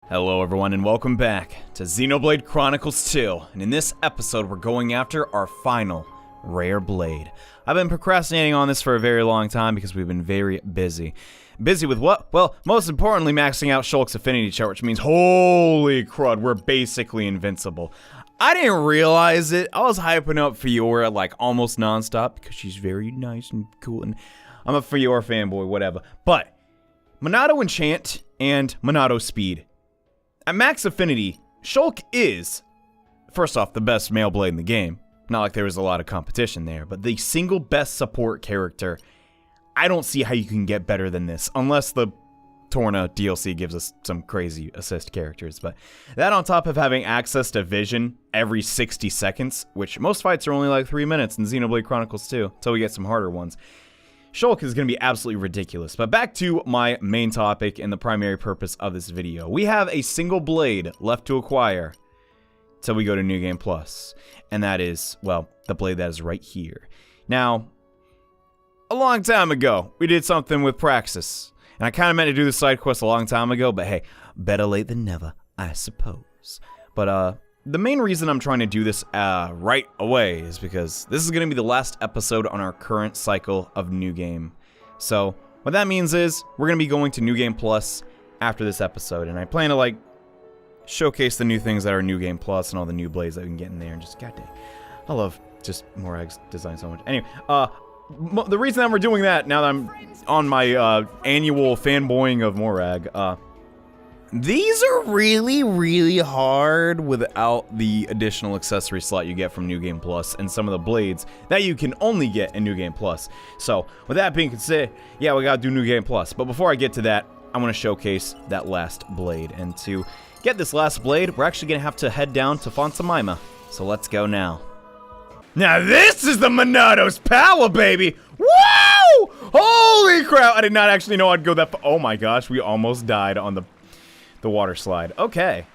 Hello everyone and welcome back to Xenoblade Chronicles 2, and in this episode we're going after our final rare blade. I've been procrastinating on this for a very long time because we've been very busy. Busy with what? Well, most importantly maxing out Shulk's affinity chart, which means holy crud, we're basically invincible. I didn't realize it. I was hyping up Fiora like almost non-stop because she's very nice and cool, and I'm a Fiora fanboy, whatever. But Monado Enchant and Monado Speed. At max affinity, Shulk is, first off, the best male blade in the game. Not like there was a lot of competition there, but the single best support character. I don't see how you can get better than this, unless the Torna DLC gives us some crazy assist characters. But that on top of having access to vision every 60 seconds, which most fights are only like 3 minutes in Xenoblade Chronicles 2, until we get some harder ones. Shulk is going to be absolutely ridiculous. But back to my main topic and the primary purpose of this video. We have a single blade left to acquire till we go to New Game Plus. And that is, well, the blade that is right here. Now, a long time ago, we did something with Praxis. And I kind of meant to do the side quest a long time ago, but hey, better late than never, I suppose. But, the main reason I'm trying to do this right away is because this is going to be the last episode on our current cycle of New Game. So, what that means is, we're going to be going to New Game Plus after this episode, and I plan to, like, showcase the new things that are New Game Plus and all the new blades that we can get in there, and just, goddamn, I love just Morag's design so much. Anyway, the reason that we're doing that, now that I'm on my annual fanboying of Morag, these are really hard without the additional accessory slot you get from New Game Plus and some of the blades that you can only get in New Game Plus. So, with that being said, yeah, we gotta do New Game Plus. But before I get to that, I want to showcase that last blade. And to get this last blade, we're actually gonna have to head down to Confronting. So let's go now. Now this is the Monado's power, baby! Woo! Holy crap! I did not actually know I'd go that far. Oh my gosh, we almost died on the water slide. Okay.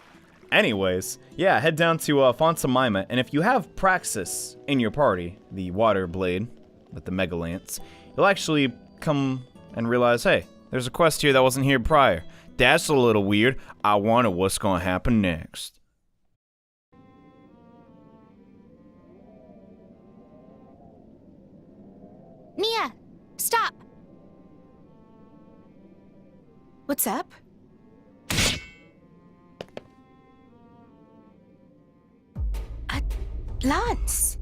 Anyways, yeah, head down to Confronting, and if you have Praxis in your party, the water blade with the Mega Lance, you'll actually come and realize, hey, there's a quest here that wasn't here prior. That's a little weird. I wonder what's gonna happen next. Mia, stop! What's up? Lance!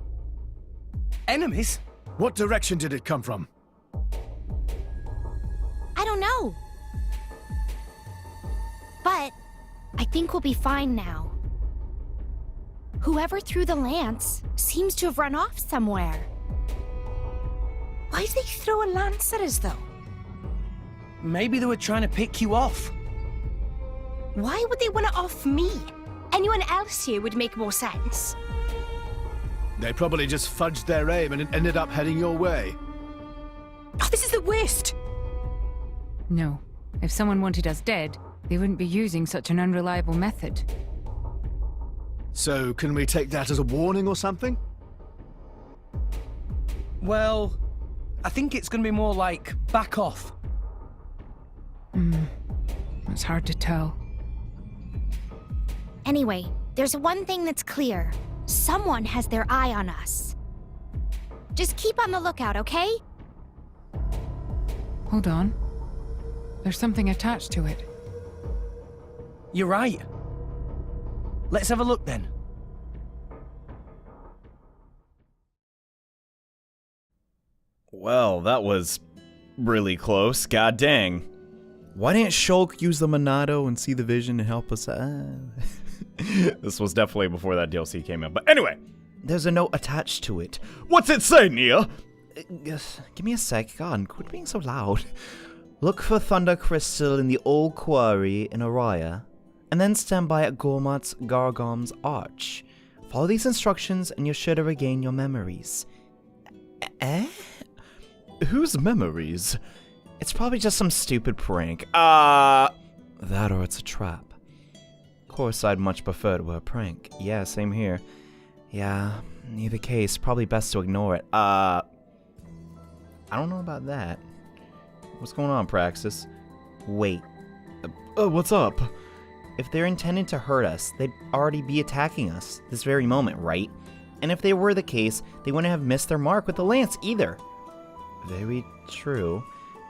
Enemies? What direction did it come from? I don't know. But I think we'll be fine now. Whoever threw the lance seems to have run off somewhere. Why'd they throw a lance at us, though? Maybe they were trying to pick you off. Why would they want to off me? Anyone else here would make more sense. They probably just fudged their aim and it ended up heading your way. Oh, this is the worst! No. If someone wanted us dead, they wouldn't be using such an unreliable method. So, can we take that as a warning or something? Well, I think it's gonna be more like, back off. It's hard to tell. Anyway, there's one thing that's clear. Someone has their eye on us. Just keep on the lookout, okay? Hold on. There's something attached to it. You're right. Let's have a look then. Well, that was really close. God dang. Why didn't Shulk use the Monado and see the vision and help us? This was definitely before that DLC came out. But anyway, there's a note attached to it. What's it say, Nia? Give me a sec. God, quit being so loud. Look for Thunder Crystal in the old quarry in Araya, and then stand by at Gormat's Gargom's Arch. Follow these instructions and you're sure to regain your memories. Eh? Whose memories? It's probably just some stupid prank. That or it's a trap. Of course, I'd much prefer it were a prank. Yeah, same here. Yeah, in either case, probably best to ignore it. I don't know about that. What's going on, Praxis? Wait. What's up? if they're intended to hurt us, they'd already be attacking us this very moment, right? And if they were the case, they wouldn't have missed their mark with the lance either. Very true.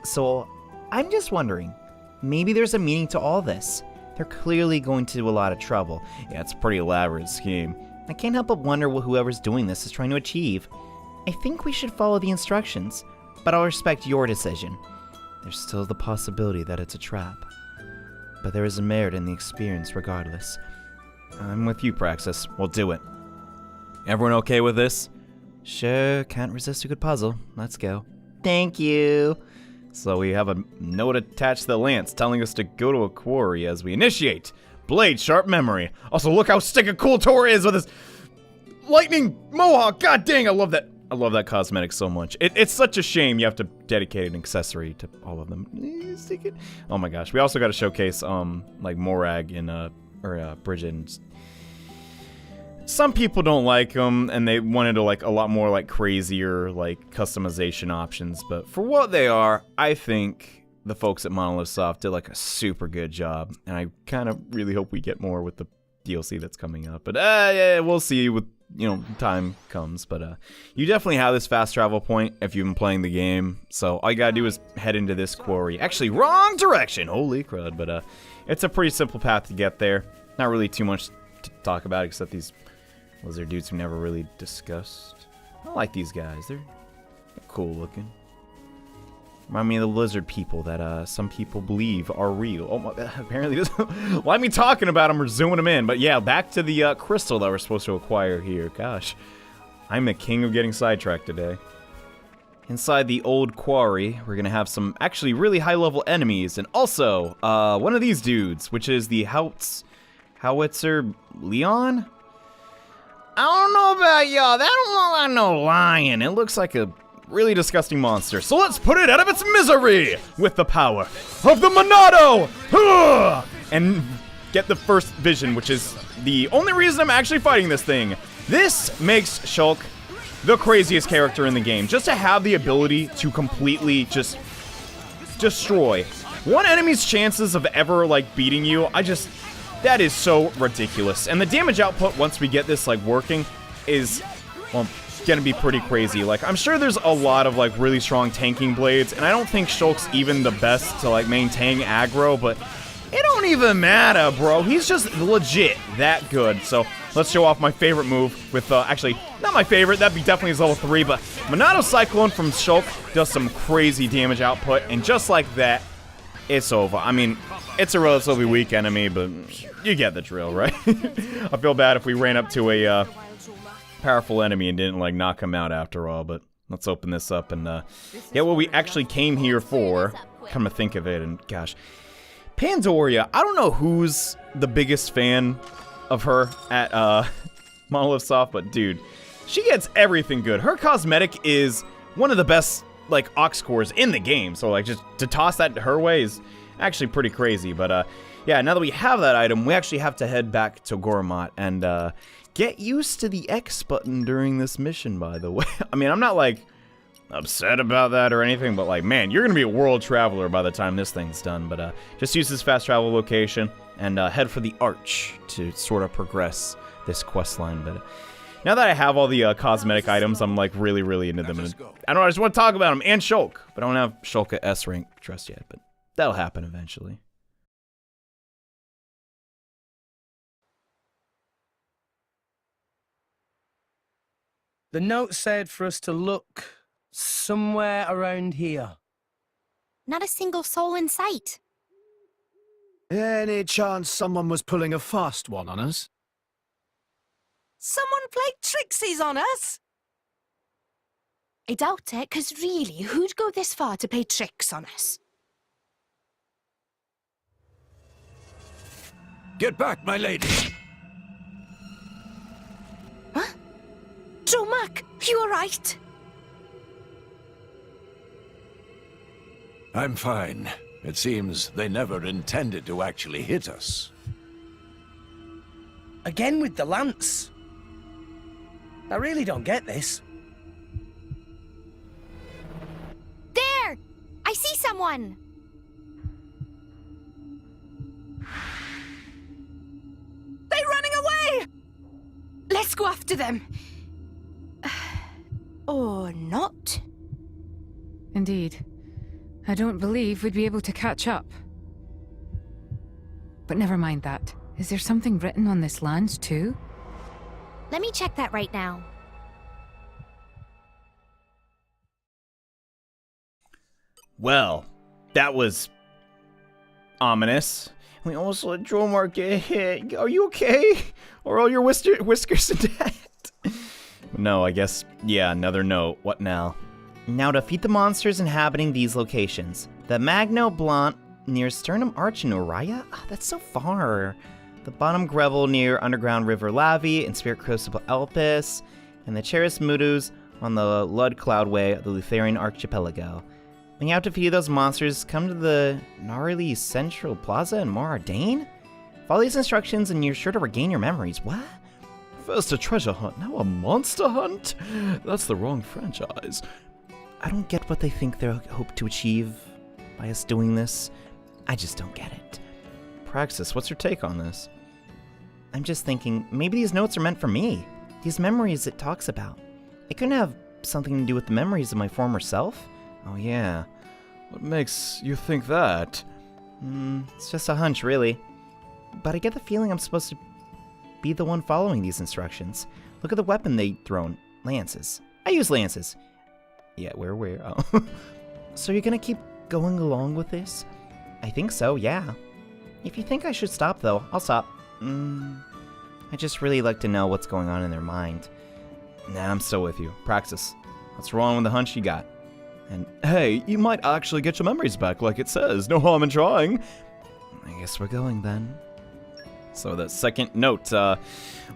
So, I'm just wondering, maybe there's a meaning to all this. They're clearly going to a lot of trouble. Yeah, it's a pretty elaborate scheme. I can't help but wonder what whoever's doing this is trying to achieve. I think we should follow the instructions, but I'll respect your decision. There's still the possibility that it's a trap. But there is a merit in the experience regardless. I'm with you, Praxis. We'll do it. Everyone okay with this? Sure, can't resist a good puzzle. Let's go. Thank you. So we have a note attached to the lance telling us to go to a quarry as we initiate. Blade sharp memory. Also, look how stinking cool Tor is with his lightning mohawk. God dang, I love that. I love that cosmetic so much. It's such a shame you have to dedicate an accessory to all of them. Oh my gosh. We also got to showcase like Morag and Bridget. And some people don't like them, and they wanted to like a lot more like crazier like customization options. But for what they are, I think the folks at Monolith Soft did like a super good job, and I kind of really hope we get more with the DLC that's coming up. But yeah, we'll see with, you know, time comes. But you definitely have this fast travel point if you've been playing the game. So all you gotta do is head into this quarry. Actually, wrong direction. Holy crud. But it's a pretty simple path to get there. Not really too much to talk about except these lizard dudes we never really discussed. I like these guys. They're cool looking. Remind me of the lizard people that some people believe are real. Oh my, apparently this. Why me talking about them or zooming them in? But yeah, back to the crystal that we're supposed to acquire here. Gosh, I'm the king of getting sidetracked today. Inside the old quarry, we're gonna have some actually really high-level enemies, and also one of these dudes, which is the Howitzer Leon. I don't know about y'all. That don't look like no lion. It looks like a really disgusting monster. So let's put it out of its misery with the power of the Monado! And get the first vision, which is the only reason I'm actually fighting this thing. This makes Shulk the craziest character in the game. Just to have the ability to completely just destroy one enemy's chances of ever like beating you, that is so ridiculous. And the damage output once we get this like working is, well, gonna be pretty crazy. Like, I'm sure there's a lot of like really strong tanking blades, and I don't think Shulk's even the best to like maintain aggro, but it don't even matter, bro. He's just legit that good. So let's show off my favorite move with, actually, not my favorite, that'd be definitely his level 3, but Monado Cyclone from Shulk does some crazy damage output, and just like that, it's over. I mean, it's a relatively weak enemy, but you get the drill, right? I feel bad if we ran up to a powerful enemy and didn't like knock him out after all, but let's open this up and yeah, what we actually came here for, come to think of it, and gosh, Pandoria, I don't know who's the biggest fan of her at Monolith Soft, but dude, she gets everything good. Her cosmetic is one of the best like aux cores in the game, so like just to toss that her way is actually pretty crazy. But yeah, now that we have that item, we actually have to head back to Gormat and get used to the X button during this mission, by the way. I mean, I'm not like upset about that or anything, but like, man, you're gonna be a world traveler by the time this thing's done. But just use this fast travel location and head for the Arch to sort of progress this quest line. But now that I have all the cosmetic items, I'm like really into them. And I don't know, I just want to talk about them and Shulk, but I don't have Shulk at S rank just yet, but that'll happen eventually. The note said for us to look somewhere around here. Not a single soul in sight. Any chance someone was pulling a fast one on us? Someone played tricksies on us? I doubt it, because really, who'd go this far to play tricks on us? Get back, my lady! Huh? Joe Mac, you alright? I'm fine. It seems they never intended to actually hit us. Again with the lance. I really don't get this. There! I see someone! Let's go after them. Or not. Indeed. I don't believe we'd be able to catch up. But never mind that. Is there something written on this land, too? Let me check that right now. Well, that was ominous. We almost let Dromar get hit. Are you okay? Or all your whiskers dead? No, I guess, yeah, another note. What now? Now defeat the monsters inhabiting these locations. The Magno Blanc near Sternum Arch in Uriah? Ah, that's so far. The Bottom Gravel near Underground River Lavi and Spirit Crucible Elpis. And the Cheris Mudus on the Lud Cloudway of the Lutherian Archipelago. When you have defeated those monsters, come to the gnarly Central Plaza in Moradane? Follow these instructions and you're sure to regain your memories. What? First a treasure hunt, now a monster hunt? That's the wrong franchise. I don't get what they think they hope to achieve by us doing this. I just don't get it. Praxis, what's your take on this? I'm just thinking, maybe these notes are meant for me. These memories it talks about. It couldn't have something to do with the memories of my former self? Oh yeah. What makes you think that? It's just a hunch, really. But I get the feeling I'm supposed to be the one following these instructions. Look at the weapon they thrown. Lances. I use lances. Yeah, where? Oh. So you're gonna keep going along with this? I think so, yeah. If you think I should stop, though, I'll stop. I just really like to know what's going on in their mind. Nah, I'm still with you. Praxis, what's wrong with the hunch you got? And hey, you might actually get your memories back like it says. No harm in trying. I guess we're going then. So that second note,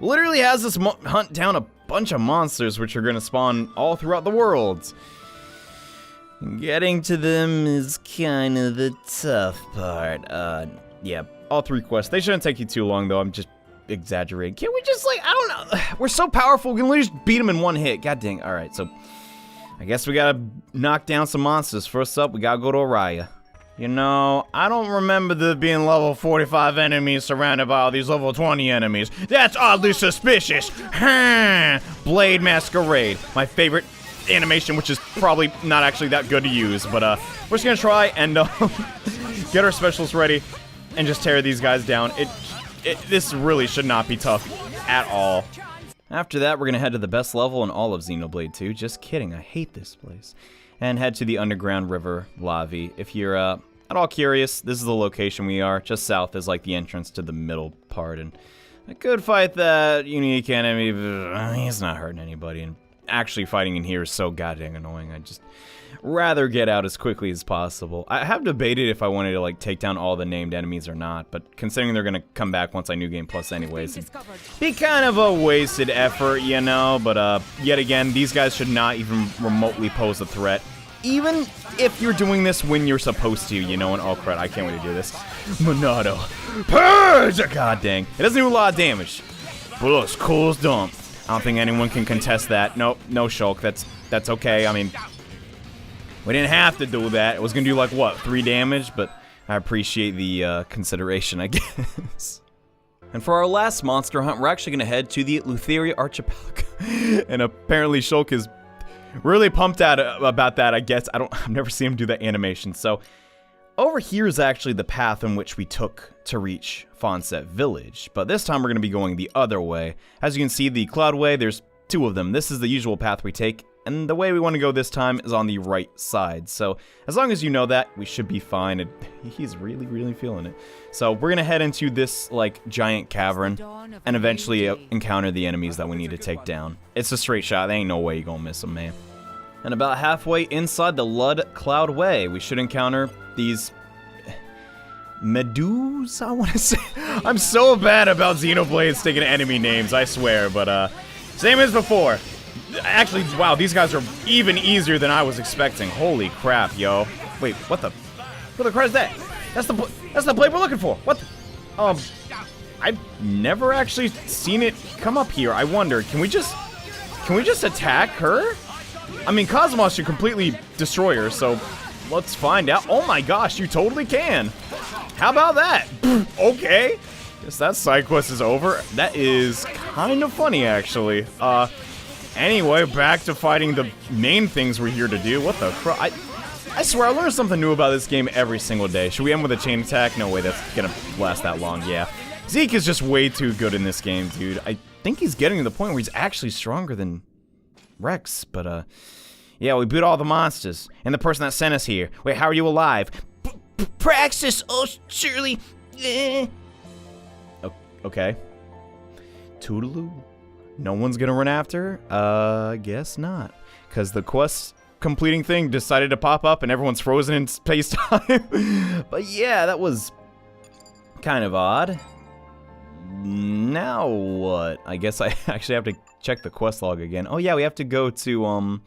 literally has us hunt down a bunch of monsters which are going to spawn all throughout the world. Getting to them is kind of the tough part. Yeah, all 3 quests. They shouldn't take you too long, though. I'm just exaggerating. Can't we just, like, I don't know. We're so powerful, we can literally just beat them in one hit. God dang. All right, so I guess we gotta knock down some monsters. First up, we gotta go to Uriah. You know, I don't remember there being level 45 enemies surrounded by all these level 20 enemies. That's oddly suspicious. Blade Masquerade. My favorite animation, which is probably not actually that good to use, but we're just gonna try and get our specials ready and just tear these guys down. This really should not be tough at all. After that, we're gonna head to the best level in all of Xenoblade 2. Just kidding, I hate this place. And head to the Underground River Lavi. If you're at all curious, this is the location we are. Just south is like the entrance to the middle part, and I could fight that unique enemy, but he's not hurting anybody. And actually fighting in here is so goddamn annoying. I just rather get out as quickly as possible. I have debated if I wanted to like take down all the named enemies or not, but considering they're gonna come back once I New Game Plus anyways, it'd be kind of a wasted effort, you know. But yet again, these guys should not even remotely pose a threat, even if you're doing this when you're supposed to, you know. And oh crap, I can't wait to do this. Monado, purge! God dang, it doesn't do a lot of damage, but it's cool as dump. I don't think anyone can contest that. Nope, no shulk. That's okay. I mean, we didn't have to do that. It was gonna do like what, 3 damage, but I appreciate the consideration, I guess. And for our last monster hunt, we're actually gonna head to the Lutheria Archipelago. And apparently Shulk is really pumped out about that, I guess. I've never seen him do that animation. So over here is actually the path in which we took to reach Fonset Village, but this time we're gonna be going the other way. As you can see, the Cloudway, there's 2 of them. This is the usual path we take, and the way we want to go this time is on the right side. So as long as you know that, we should be fine. And he's really feeling it. So we're gonna head into this like giant cavern and eventually encounter the enemies that we need to take down. It's a straight shot. There ain't no way you're gonna miss them, man. And about halfway inside the Lud Cloudway, we should encounter these Medus, I want to say. I'm so bad about Xenoblade sticking to enemy names, I swear. But same as before. Actually, wow, these guys are even easier than I was expecting. Holy crap, yo. Wait, what the crap is that? That's the blade we're looking for. What the, I've never actually seen it come up here. I wonder, can we just attack her? I mean, Cosmos should completely destroy her, so let's find out. Oh my gosh, you totally can. How about that? Okay. Guess that side quest is over. That is kind of funny, actually. Anyway, back to fighting the main things we're here to do. What the crap? I swear I learn something new about this game every single day. Should we end with a chain attack? No way, that's gonna last that long, yeah. Zeke is just way too good in this game, dude. I think he's getting to the point where he's actually stronger than Rex, but, yeah, we beat all the monsters. And the person that sent us here. Wait, how are you alive? Praxis! Oh, surely. Okay. Toodaloo? No one's gonna run after her? Guess not. Because the quest completing thing decided to pop up and everyone's frozen in space-time. But yeah, that was kind of odd. Now what? I guess I actually have to check the quest log again. Oh yeah, we have to go to,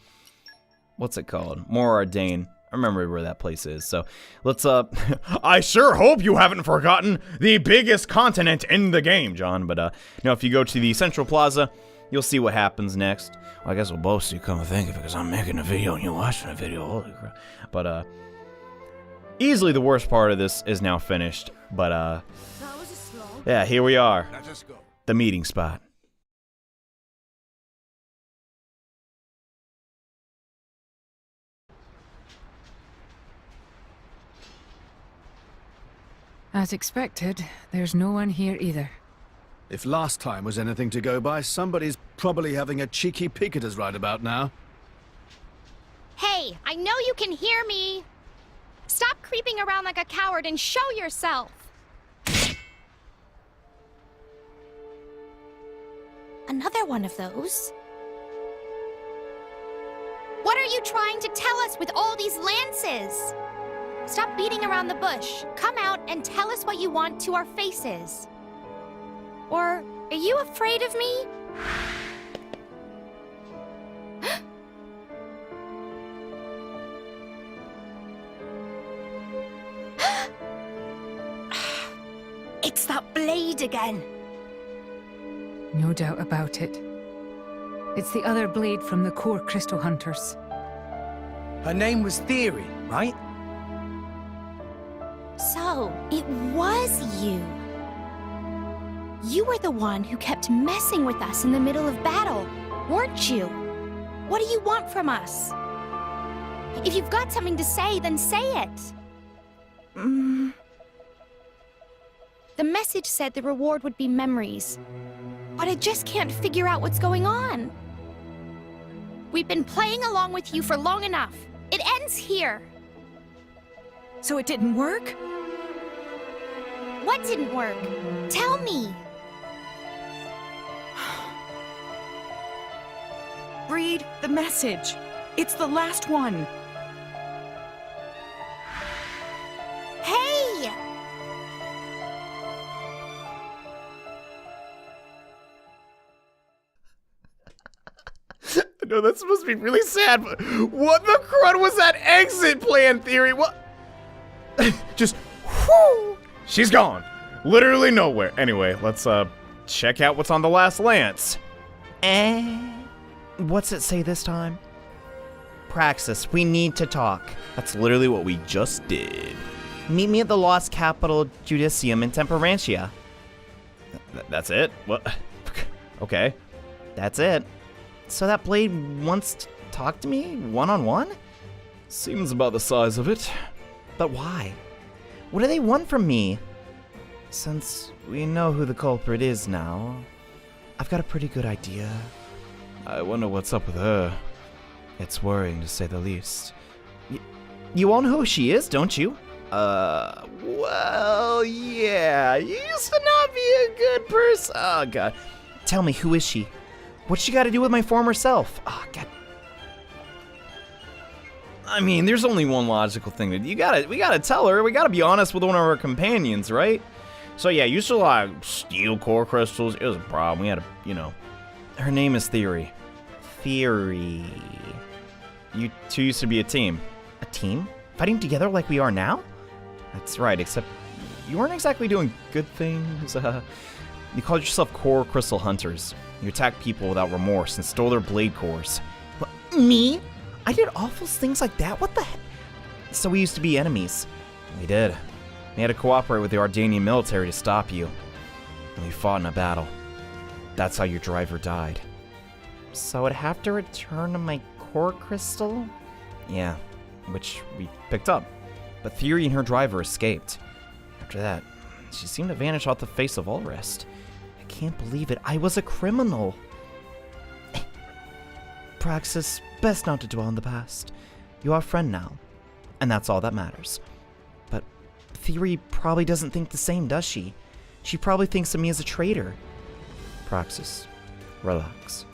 what's it called? More Ardain. I remember where that place is, so let's, I sure hope you haven't forgotten the biggest continent in the game, John, but, you know, if you go to the Central Plaza, you'll see what happens next. Well, I guess we'll both see, come to think of it, because I'm making a video and you're watching a video, holy crap. But, easily the worst part of this is now finished, but, yeah, here we are. Let us go. The meeting spot. As expected, there's no one here either. If last time was anything to go by, somebody's probably having a cheeky peek at us right about now. Hey, I know you can hear me. Stop creeping around like a coward and show yourself. Another one of those. What are you trying to tell us with all these lances? Stop beating around the bush. Come out and tell us what you want to our faces. Or are you afraid of me? It's that blade again. No doubt about it. It's the other blade from the core crystal hunters. Her name was Theory, right? So, it was you. You were the one who kept messing with us in the middle of battle, weren't you? What do you want from us? If you've got something to say, then say it. The message said the reward would be memories, but I just can't figure out what's going on. We've been playing along with you for long enough. It ends here. So it didn't work? What didn't work? Tell me. Read the message. It's the last one. Hey! I know that's supposed to be really sad, but what the crud was that exit plan, Theory? What? Just, whoo! She's gone. Literally nowhere. Anyway, let's, check out what's on the last lance. What's it say this time? Praxis, we need to talk. That's literally what we just did. Meet me at the Lost Capital Judicium in Temperantia. That's it? What? Okay. That's it. So that blade wants to talk to me one-on-one? Seems about the size of it. But why? What do they want from me? Since we know who the culprit is now, I've got a pretty good idea. I wonder what's up with her. It's worrying, to say the least. You all know who she is, don't you? Well, yeah. You used to not be a good person. Oh, God. Tell me, who is she? What's she got to do with my former self? Oh, God. I mean, there's only one logical thing that we gotta tell her. We gotta be honest with one of our companions, right? So yeah, used to like steal core crystals. It was a problem. We had to, you know. Her name is Theory. Theory. You two used to be a team. A team? Fighting together like we are now? That's right, except you weren't exactly doing good things. You called yourself core crystal hunters. You attacked people without remorse and stole their blade cores. What, me? I did awful things like that? What the heck? So we used to be enemies. We did. We had to cooperate with the Ardanian military to stop you. We fought in a battle. That's how your driver died. So I'd have to return to my core crystal? Yeah, which we picked up. But Theory and her driver escaped. After that, she seemed to vanish off the face of all rest. I can't believe it. I was a criminal. Praxis, best not to dwell on the past. You are a friend now, and that's all that matters. But Theory probably doesn't think the same, does she? She probably thinks of me as a traitor. Praxis, relax.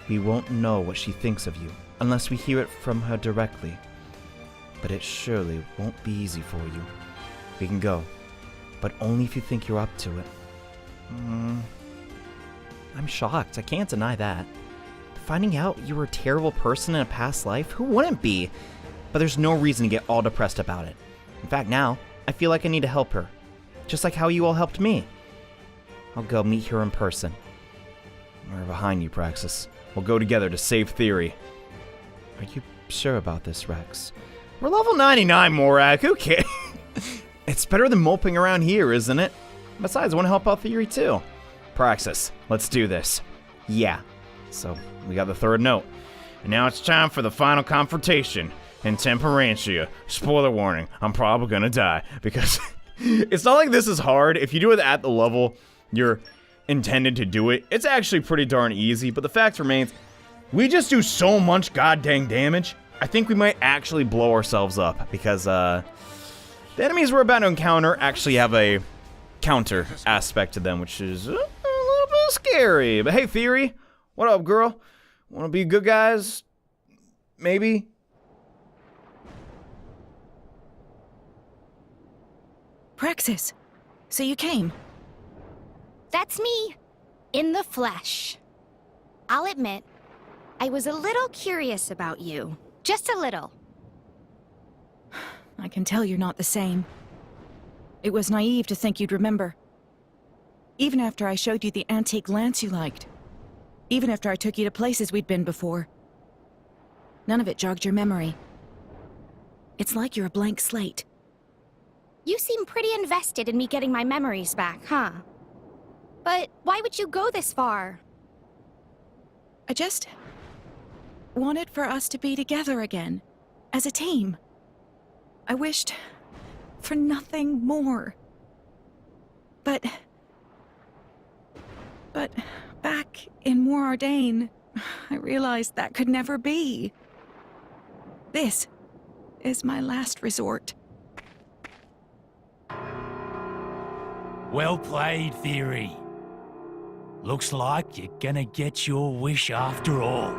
We won't know what she thinks of you unless we hear it from her directly. But it surely won't be easy for you. We can go, but only if you think you're up to it. I'm shocked. I can't deny that. Finding out you were a terrible person in a past life, who wouldn't be? But there's no reason to get all depressed about it. In fact, now, I feel like I need to help her. Just like how you all helped me. I'll go meet her in person. We're behind you, Praxis. We'll go together to save Theory. Are you sure about this, Rex? We're level 99, Morak. Who cares? It's better than moping around here, isn't it? Besides, I want to help out Theory too. Praxis, let's do this. Yeah. So, we got the third note. And now it's time for the final confrontation in Temperantia. Spoiler warning, I'm probably gonna die. Because it's not like this is hard. If you do it at the level you're intended to do it, it's actually pretty darn easy. But the fact remains, we just do so much goddamn damage. I think we might actually blow ourselves up. Because the enemies we're about to encounter actually have a counter aspect to them, which is a little bit scary. But hey, Theory. What up, girl? Wanna be good guys? Maybe? Praxis, so you came. That's me, in the flesh. I'll admit, I was a little curious about you. Just a little. I can tell you're not the same. It was naive to think you'd remember. Even after I showed you the antique lance you liked. Even after I took you to places we'd been before. None of it jogged your memory. It's like you're a blank slate. You seem pretty invested in me getting my memories back, huh? But why would you go this far? I just wanted for us to be together again, as a team. I wished for nothing more. But back in Moradane, I realized that could never be. This is my last resort. Well played, Theory. Looks like you're gonna get your wish after all.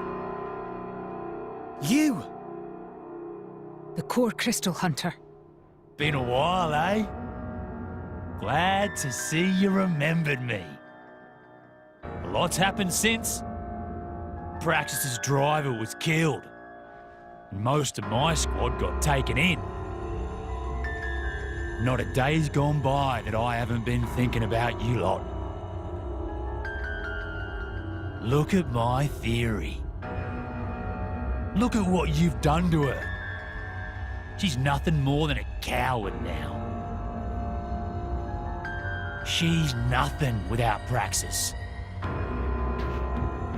You! The core crystal hunter. Been a while, eh? Glad to see you remembered me. A lot's happened since. Praxis's driver was killed, and most of my squad got taken in. Not a day's gone by that I haven't been thinking about you lot. Look at my Theory. Look at what you've done to her. She's nothing more than a coward now. She's nothing without Praxis.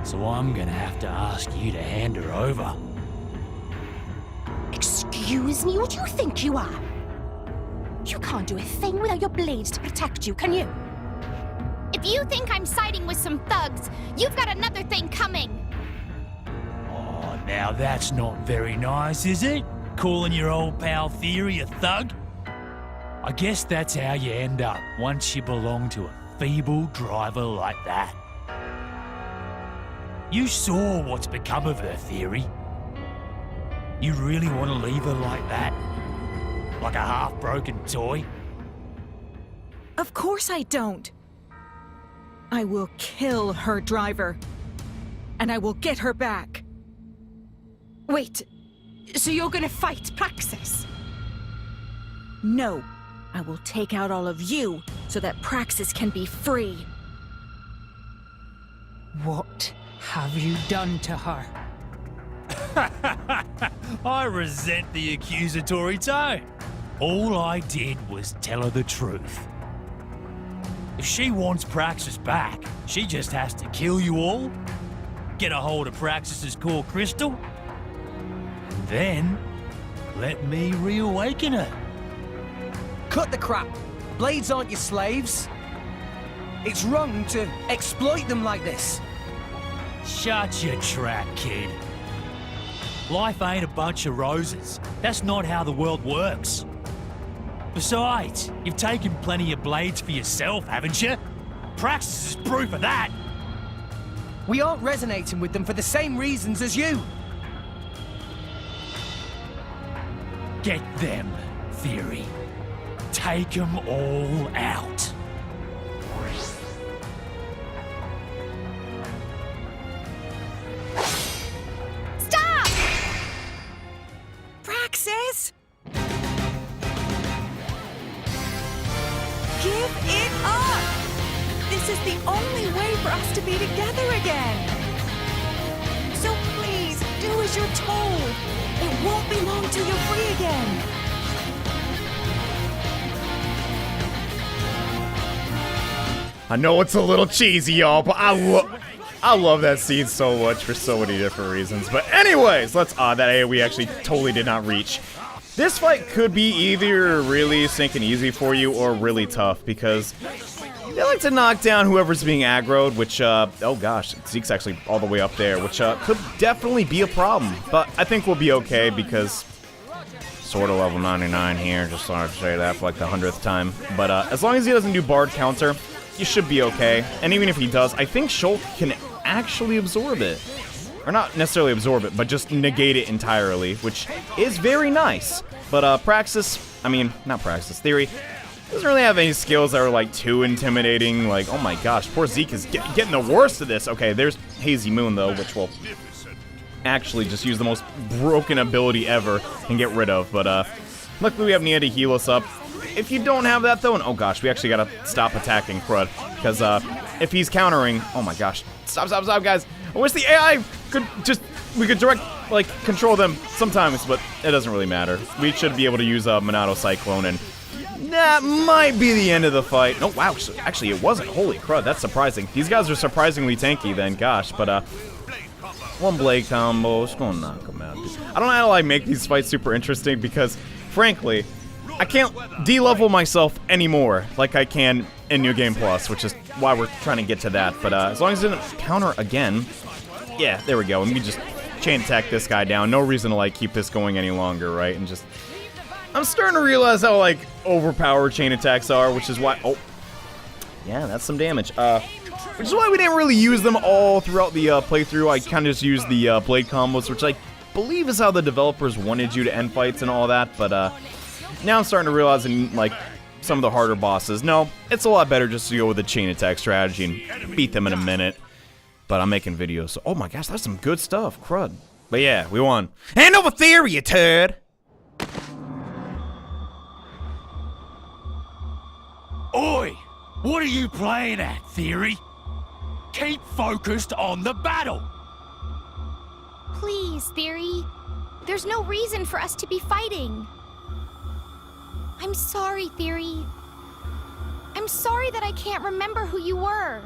So I'm gonna have to ask you to hand her over. Excuse me, what do you think you are? You can't do a thing without your blades to protect you, can you? If you think I'm siding with some thugs, you've got another thing coming. Oh, now that's not very nice, is it? Calling your old pal Theory a thug? I guess that's how you end up once you belong to a feeble driver like that. You saw what's become of her, Theory. You really want to leave her like that? Like a half-broken toy? Of course I don't. I will kill her driver. And I will get her back. Wait, so you're gonna fight Praxis? No, I will take out all of you so that Praxis can be free. What have you done to her? I resent the accusatory tone. All I did was tell her the truth. If she wants Praxis back, she just has to kill you all, get a hold of Praxis's core crystal, and then let me reawaken her. Cut the crap. Blades aren't your slaves. It's wrong to exploit them like this. Shut your trap, kid. Life ain't a bunch of roses. That's not how the world works. Besides, you've taken plenty of blades for yourself, haven't you? Praxis is proof of that. We aren't resonating with them for the same reasons as you. Get them, Theory. Take them all out. Stop! Praxis? Give it up! This is the only way for us to be together again. So please, do as you're told. It won't be long till you're free again. I know it's a little cheesy, y'all, but I love that scene so much for so many different reasons. But anyways, let's that AoE actually totally did not reach. This fight could be either really sinking easy for you or really tough because they like to knock down whoever's being aggroed, which oh gosh, Zeke's actually all the way up there, which could definitely be a problem. But I think we'll be okay because sort of level 99 here, just wanted to say that for like the 100th time. But as long as he doesn't do Bard counter, you should be okay. And even if he does, I think Shulk can actually absorb it. Or not necessarily absorb it, but just negate it entirely, which is very nice. But Praxis, I mean, not Praxis, Theory, doesn't really have any skills that are like too intimidating. Like, oh my gosh, poor Zeke is getting the worst of this. Okay, there's Hazy Moon though, which will actually just use the most broken ability ever and get rid of. But luckily we have Nia to heal us up. If you don't have that though, and oh gosh, we actually gotta stop attacking Crud, because if he's countering, oh my gosh, stop, guys. I wish the AI we could direct, like, control them sometimes, but it doesn't really matter. We should be able to use Monado Cyclone, and that might be the end of the fight. Oh wow, actually it wasn't. Holy crud, that's surprising. These guys are surprisingly tanky then, gosh, but one blade combo, it's gonna knock them out, dude. I don't know how to like make these fights super interesting because, frankly, I can't de-level myself anymore like I can in New Game Plus, which is why we're trying to get to that. But as long as it doesn't counter again, yeah, there we go. And we just chain attack this guy down. No reason to like keep this going any longer, right? And just, I'm starting to realize how like overpowered chain attacks are, which is why. Oh, yeah, that's some damage. Which is why we didn't really use them all throughout the playthrough. I kind of just used the blade combos, which I believe is how the developers wanted you to end fights and all that. But now I'm starting to realize in, like, some of the harder bosses, no, it's a lot better just to go with the chain attack strategy and beat them in a minute. But I'm making videos, so, oh my gosh, that's some good stuff, crud. But yeah, we won. Hand over Theory, you turd! Oi! What are you playing at, Theory? Keep focused on the battle! Please, Theory. There's no reason for us to be fighting. I'm sorry, Theory. I'm sorry that I can't remember who you were.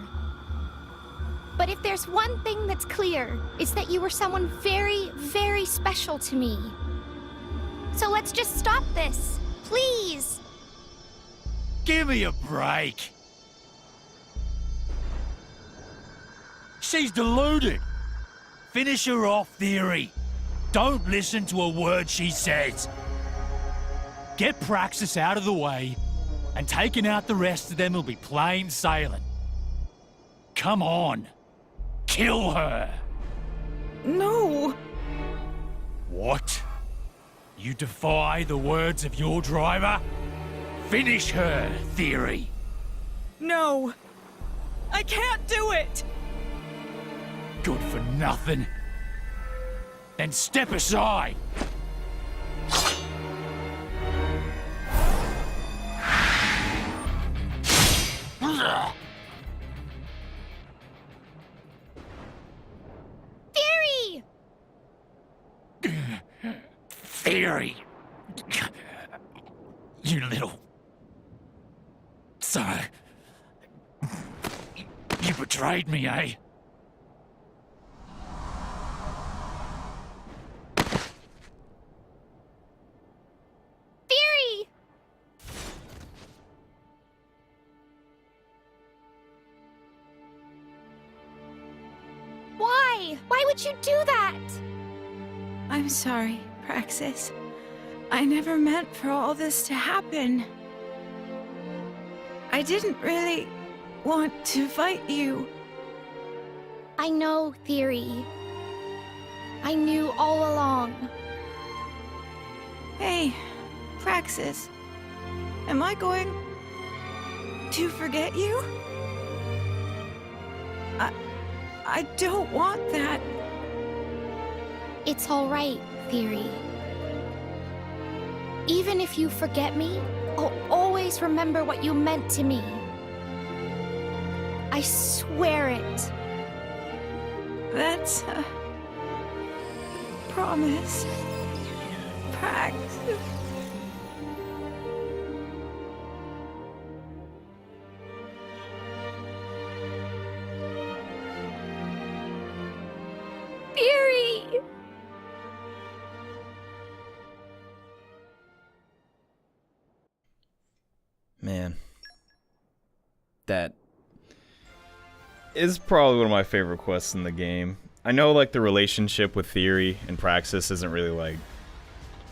But if there's one thing that's clear, it's that you were someone very, very special to me. So let's just stop this, please. Give me a break. She's deluded. Finish her off, Theory. Don't listen to a word she says. Get Praxis out of the way, and taking out the rest of them will be plain sailing. Come on. Kill her. No. What? You defy the words of your driver? Finish her, Theory. No. I can't do it. Good for nothing. Then step aside. Theory! Theory. You little... So, betrayed me, eh? Theory! Why? Why would you do that? I'm sorry, Praxis. I never meant for all this to happen. I didn't really want to fight you. I know, Theory. I knew all along. Hey, Praxis. Am I going to forget you? I don't want that. It's all right, Theory. Even if you forget me, I'll always remember what you meant to me. I swear it. That's a promise, Praxis. Theory! Man, that is probably one of my favorite quests in the game. I know, like, the relationship with Theory and Praxis isn't really, like,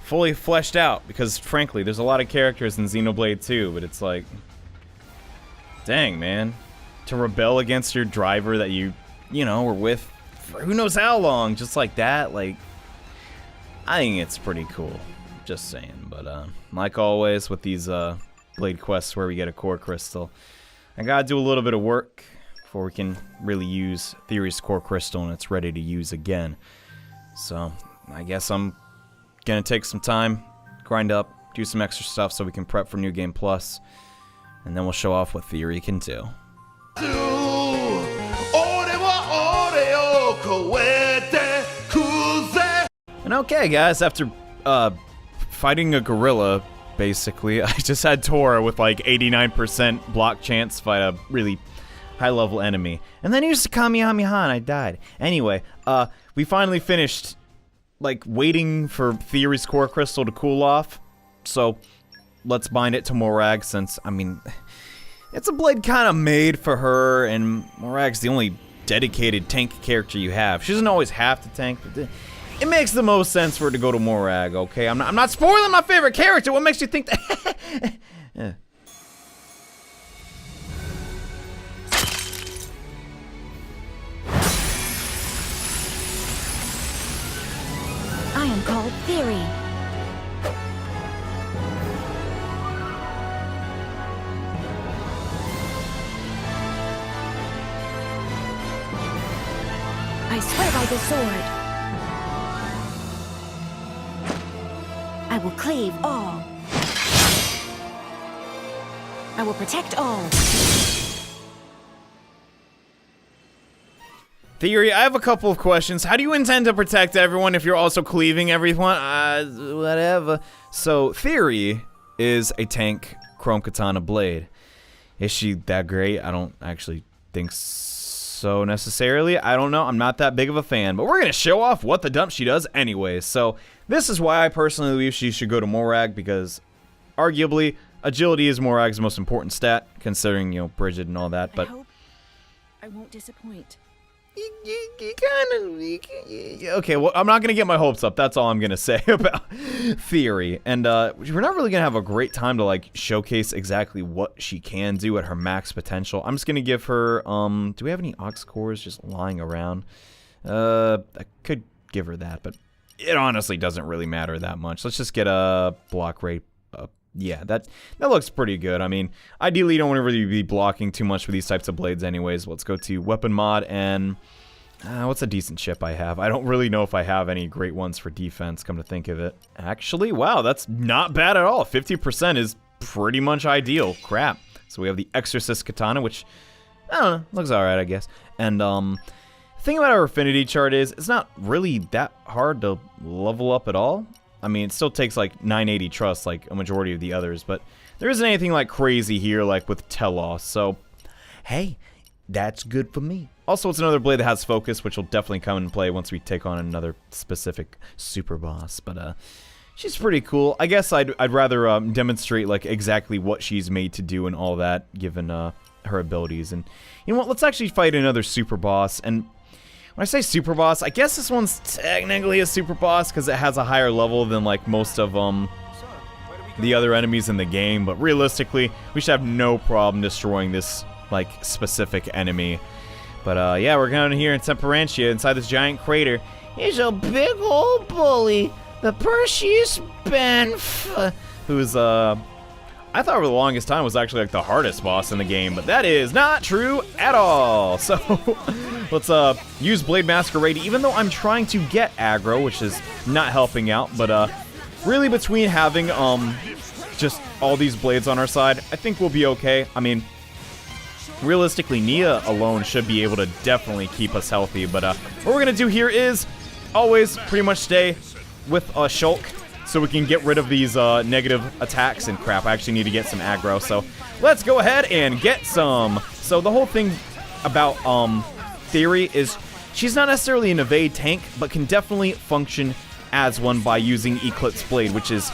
fully fleshed out, because, frankly, there's a lot of characters in Xenoblade 2, but it's like, dang, man. To rebel against your driver that you know, were with for who knows how long, just like that, like, I think it's pretty cool. Just saying. But, like always, with these, Blade quests where we get a core crystal, I gotta do a little bit of work before we can really use Theory's core crystal and it's ready to use again. So, I guess I'm gonna take some time, grind up, do some extra stuff so we can prep for New Game Plus, and then we'll show off what Theory can do. And okay, guys, after fighting a gorilla, basically, I just had Tora with like 89% block chance fight a really high-level enemy. And then he used Kamehameha and I died. Anyway, we finally finished, like, waiting for Theory's core crystal to cool off. So, let's bind it to Morag since, I mean, it's a blade kind of made for her, and Morag's the only dedicated tank character you have. She doesn't always have to tank, but it makes the most sense for her to go to Morag, okay? I'm not spoiling my favorite character. What makes you think that? Yeah. I am called Theory. I swear by the sword. I will clave all. I will protect all. Theory, I have a couple of questions. How do you intend to protect everyone if you're also cleaving everyone? Whatever. So, Theory is a tank Chrome Katana blade. Is she that great? I don't actually think so necessarily. I don't know. I'm not that big of a fan. But we're going to show off what the dump she does anyways. So, this is why I personally believe she should go to Morag, because arguably, agility is Morag's most important stat, considering, you know, Bridget and all that. But I hope I won't disappoint. Okay, well, I'm not going to get my hopes up. That's all I'm going to say about Theory. And we're not really going to have a great time to, like, showcase exactly what she can do at her max potential. I'm just going to give her, do we have any Ox cores just lying around? I could give her that, but it honestly doesn't really matter that much. Let's just get a block rate. Yeah, that looks pretty good. I mean, ideally, you don't want to really be blocking too much with these types of blades anyways. Let's go to weapon mod, and what's a decent chip I have? I don't really know if I have any great ones for defense, come to think of it. Actually, wow, that's not bad at all. 50% is pretty much ideal. Crap. So we have the Exorcist Katana, which, I don't know, looks alright, I guess. And, the thing about our affinity chart is, it's not really that hard to level up at all. I mean, it still takes like 980 trust like a majority of the others, but there isn't anything like crazy here like with t-elos. So, hey, That's good for me. Also, it's another blade that has focus, which will definitely come into play once we take on another specific super boss. But she's pretty cool. I guess I'd rather demonstrate like exactly what she's made to do and all that, given her abilities. And you know what? Let's actually fight another super boss. And when I say super boss, I guess this one's technically a super boss because it has a higher level than like most of the other enemies in the game. But realistically, we should have no problem destroying this like specific enemy. But yeah, we're going here in Temperantia inside this giant crater. He's a big old bully, the Perseus Benf, who's I thought for the longest time was actually like the hardest boss in the game, but that is not true at all. So let's use Blade Masquerade, even though I'm trying to get aggro, which is not helping out. But really between having just all these blades on our side, I think we'll be okay. I mean, realistically, Nia alone should be able to definitely keep us healthy. But what we're gonna do here is always pretty much stay with Shulk, so we can get rid of these negative attacks and crap. I actually need to get some aggro, so let's go ahead and get some. So the whole thing about Theory is she's not necessarily an evade tank, but can definitely function as one by using Eclipse Blade, which is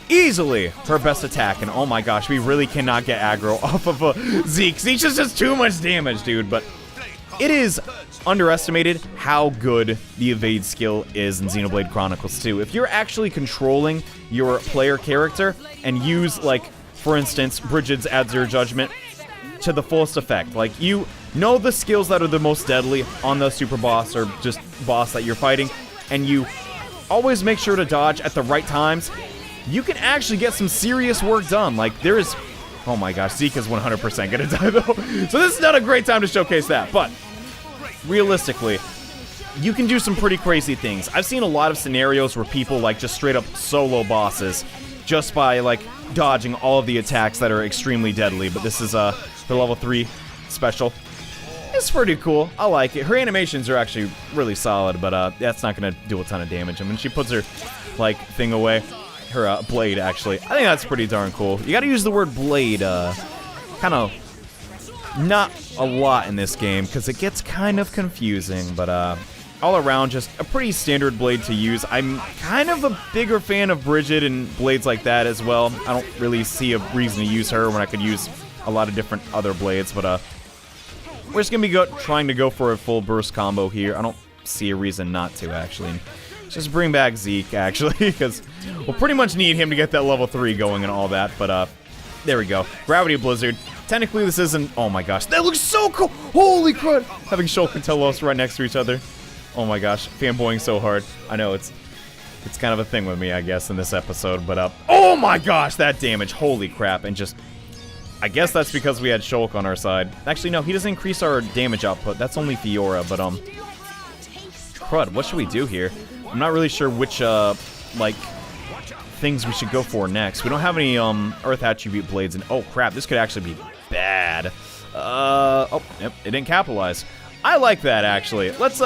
easily her best attack. And oh my gosh, we really cannot get aggro off of Zeke. Zeke's just does too much damage, dude. But it is underestimated how good the evade skill is in Xenoblade Chronicles 2. If you're actually controlling your player character and use, like, for instance, Brigid's Adzur Judgment to the fullest effect, like, you know the skills that are the most deadly on the super boss or just boss that you're fighting, and you always make sure to dodge at the right times, you can actually get some serious work done. Like, there is... Oh my gosh, Zeke is 100% gonna die, though. So this is not a great time to showcase that, but realistically, you can do some pretty crazy things. I've seen a lot of scenarios where people, like, just straight up solo bosses just by, like, dodging all of the attacks that are extremely deadly. But this is, the level 3 special. It's pretty cool. I like it. Her animations are actually really solid, but, that's not gonna do a ton of damage. And when she puts her, like, thing away, her, blade, actually, I think that's pretty darn cool. You gotta use the word blade, kind of not a lot in this game, because it gets kind of confusing, but all around, just a pretty standard blade to use. I'm kind of a bigger fan of Brigid and blades like that as well. I don't really see a reason to use her when I could use a lot of different other blades, but we're just gonna be trying to go for a full burst combo here. I don't see a reason not to, actually. Just bring back Zeke, actually, because we'll pretty much need him to get that level 3 going and all that, but there we go. Gravity Blizzard. Technically, this isn't... Oh my gosh, that looks so cool! Holy crud! Having Shulk and Telos right next to each other. Oh my gosh, fanboying so hard. I know, it's kind of a thing with me, I guess, in this episode, but oh my gosh, that damage! Holy crap, and just... I guess that's because we had Shulk on our side. Actually, no, he doesn't increase our damage output. That's only Fiora, but crud, what should we do here? I'm not really sure which, like... things we should go for next. We don't have any Earth Attribute blades, and oh crap, this could actually be bad. Oh, yep, it didn't capitalize. I like that, actually. Let's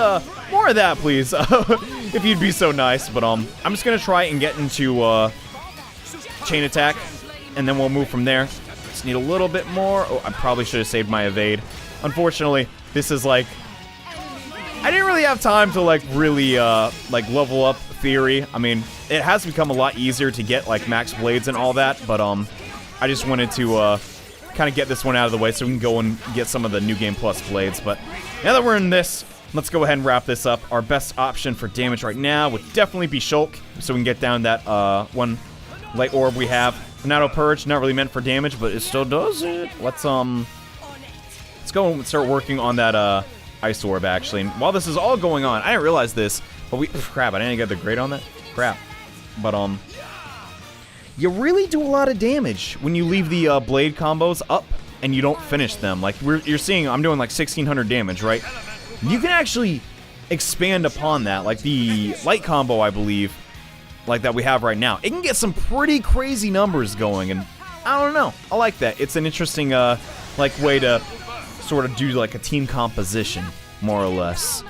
more of that, please. If you'd be so nice. But I'm just gonna try and get into chain attack, and then we'll move from there. Just need a little bit more. Oh, I probably should have saved my evade. Unfortunately, this is like, I didn't really have time to like really like level up Theory. I mean, it has become a lot easier to get like max blades and all that, but I just wanted to kind of get this one out of the way so we can go and get some of the New Game Plus blades. But now that we're in this, let's go ahead and wrap this up. Our best option for damage right now would definitely be Shulk, so we can get down that one light orb we have. Nato Purge, not really meant for damage, but it still does it. Let's go and start working on that ice orb, actually. And while this is all going on, I didn't realize this, but crap, I didn't get the grade on that. Crap. But you really do a lot of damage when you leave the blade combos up and you don't finish them. Like you're seeing, I'm doing like 1600 damage, right? You can actually expand upon that. Like the light combo, I believe, like that we have right now, it can get some pretty crazy numbers going, and I don't know. I like that. It's an interesting like way to sort of do like a team composition, more or less.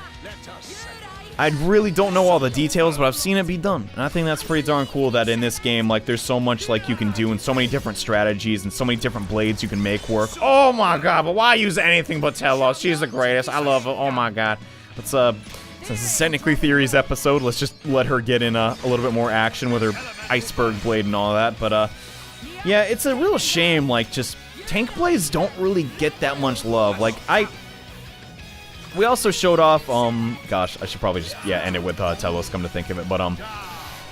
I really don't know all the details, but I've seen it be done. And I think that's pretty darn cool that in this game, like, there's so much, like, you can do and so many different strategies and so many different blades you can make work. Oh my god, but why use anything but t-elos? She's the greatest. I love her. Oh my god. Let's, since this is technically Theory's episode, let's just let her get in a little bit more action with her iceberg blade and all that. But, yeah, it's a real shame, like, just tank blades don't really get that much love. Like, we also showed off, gosh, I should probably just, yeah, end it with t-elos, come to think of it, but,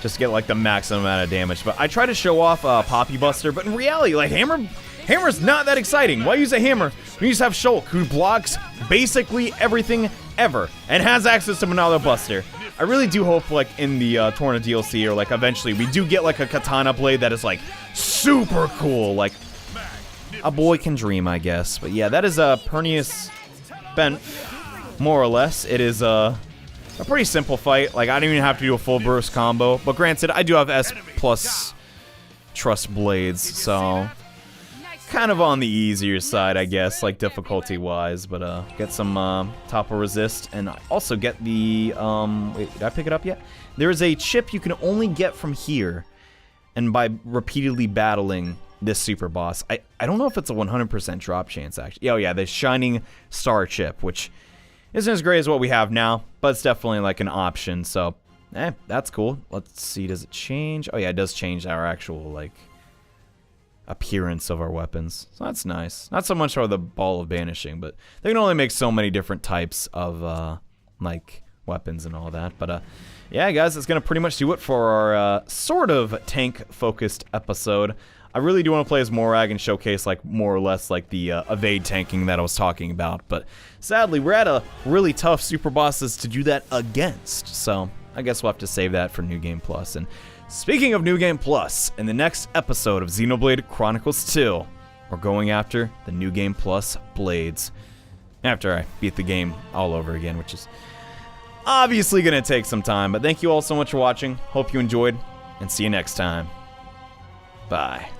just to get, like, the maximum amount of damage. But I try to show off Poppy Buster, but in reality, like, Hammer's not that exciting. Why use a hammer when you just have Shulk, who blocks basically everything ever, and has access to another Buster? I really do hope, like, in the Torna DLC, or, like, eventually, we do get, like, a katana blade that is, like, super cool. Like, a boy can dream, I guess. But, yeah, that is Pernius Bent. More or less, it is a pretty simple fight. Like, I don't even have to do a full burst combo. But granted, I do have S+ Trust Blades, so kind of on the easier side, I guess, like difficulty-wise. But get some Topple Resist, and also get the wait, did I pick it up yet? There is a chip you can only get from here, and by repeatedly battling this super boss. I don't know if it's a 100% drop chance, actually. Oh yeah, the Shining Star chip, which isn't as great as what we have now, but it's definitely like an option, so, that's cool. Let's see, does it change? Oh yeah, it does change our actual, like, appearance of our weapons, so that's nice. Not so much for the Ball of Banishing, but they can only make so many different types of, like, weapons and all that, but, yeah, guys, that's gonna pretty much do it for our, sort of tank-focused episode. I really do want to play as Morag and showcase, like, more or less, like, the evade tanking that I was talking about. But sadly, we're at a really tough super bosses to do that against. So I guess we'll have to save that for New Game Plus. And speaking of New Game Plus, in the next episode of Xenoblade Chronicles 2, we're going after the New Game Plus blades. After I beat the game all over again, which is obviously going to take some time. But thank you all so much for watching. Hope you enjoyed, and see you next time. Bye.